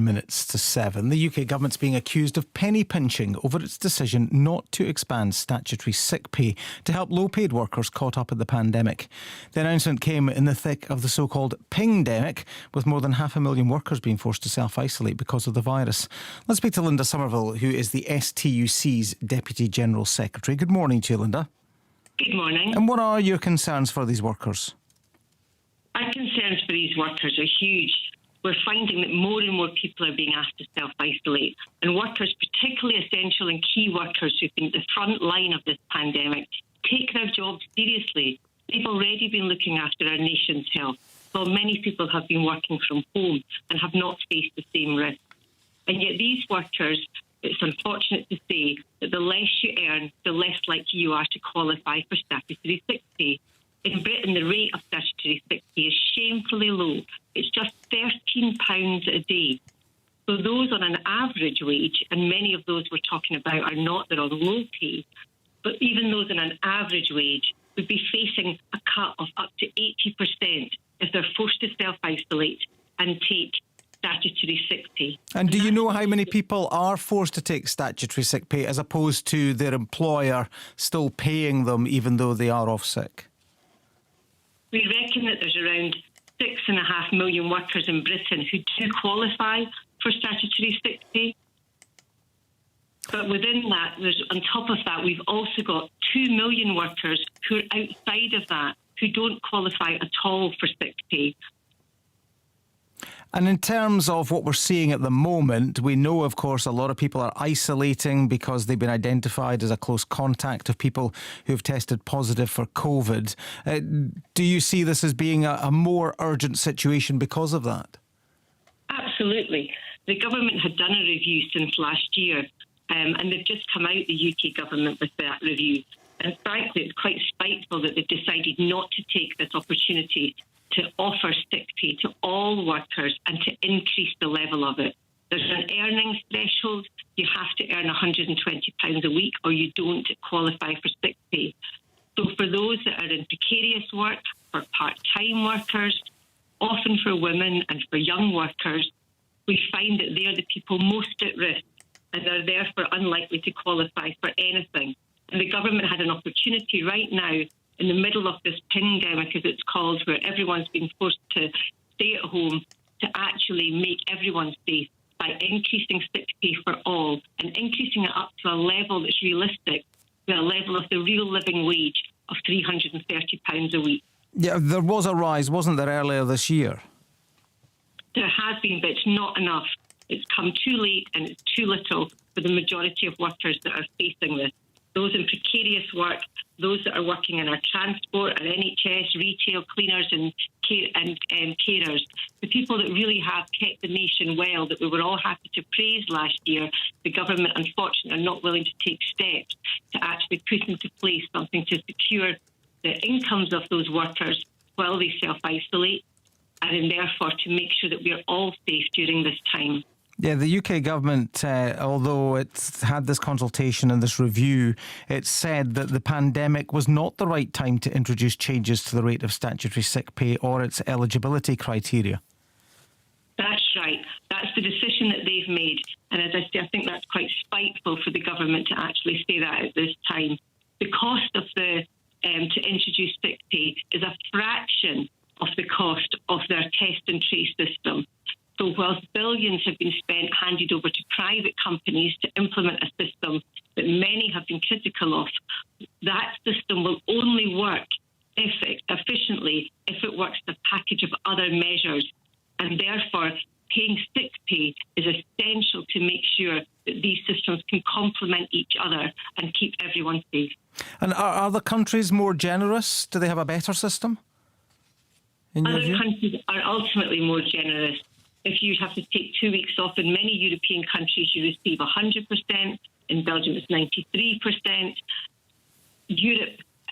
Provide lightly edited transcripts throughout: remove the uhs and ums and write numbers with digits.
Minutes to 7. The UK government's being accused of penny pinching over its decision not to expand statutory sick pay to help low-paid workers caught up in the pandemic. The announcement came in the thick of the so-called pingdemic, with more than 500,000 workers being forced to self-isolate because of the virus. Let's speak to Linda Somerville, who is the STUC's Deputy General Secretary. Good morning to you, Linda. Good morning. And what are your concerns for these workers? Our concerns for these workers are huge. We're finding that more and more people are being asked to self-isolate, and workers, particularly essential and key workers who've been at the front line of this pandemic, take their jobs seriously. They've already been looking after our nation's health, while many people have been working from home and have not faced the same risk. And yet these workers, it's unfortunate to say that the less you earn, the less likely you are to qualify for statutory sick pay. In Britain, the rate of statutory sick pay is shamefully low. It's just £13 a day. So those on an average wage, and many of those we're talking about are not, they're on low pay, but even those on an average wage would be facing a cut of up to 80% if they're forced to self-isolate and take statutory sick pay. And do you know how many people are forced to take statutory sick pay as opposed to their employer still paying them even though they are off sick? We reckon that there's around 6.5 million workers in Britain who do qualify for statutory sick pay. But within that, on top of that, we've also got 2 million workers who are outside of that, who don't qualify at all for sick pay. And in terms of what we're seeing at the moment, we know, of course, a lot of people are isolating because they've been identified as a close contact of people who've tested positive for COVID. Do you see this as being a more urgent situation because of that? Absolutely. The government had done a review since last year, and they've just come out, the UK government, with that review. And frankly, it's quite spiteful that they've decided not to take this opportunity to offer sick pay to all workers and to increase the level of it. There's an earnings threshold. You have to earn £120 a week or you don't qualify for sick pay. So for those that are in precarious work, for part-time workers, often for women and for young workers, we find that they are the people most at risk and are therefore unlikely to qualify for anything. And the government had an opportunity right now in the middle of this pandemic, as it's called, where everyone's been forced to stay at home, to actually make everyone safe by increasing sick pay for all and increasing it up to a level that's realistic, to a level of the real living wage of £330 a week. Yeah, there was a rise, wasn't there, earlier this year? There has been, but it's not enough. It's come too late and it's too little for the majority of workers that are facing this. Those in precarious work, those that are working in our transport, our NHS, retail, cleaners and carers, the people that really have kept the nation well, that we were all happy to praise last year, the government, unfortunately, are not willing to take steps to actually put into place something to secure the incomes of those workers while they self-isolate, and therefore to make sure that we are all safe during this time. Yeah, the UK government, although it's had this consultation and this review, it said that the pandemic was not the right time to introduce changes to the rate of statutory sick pay or its eligibility criteria. That's right. That's the decision that they've made. And as I say, I think that's quite spiteful for the government to actually say that at this time. The cost of to introduce sick pay is a fraction of the cost of their test and trace system. So whilst billions have been spent handed over to private companies to implement a system that many have been critical of, that system will only work efficiently if it works with a package of other measures. And therefore, paying sick pay is essential to make sure that these systems can complement each other and keep everyone safe. And are other countries more generous? Do they have a better system? Other countries are ultimately more generous. If you have to take 2 weeks off, in many European countries you receive 100%. In Belgium it's 93%.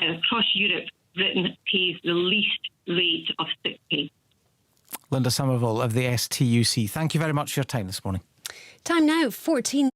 Across Europe, Britain pays the least rate of sick pay. Linda Somerville of the STUC. Thank you very much for your time this morning. Time now, 14.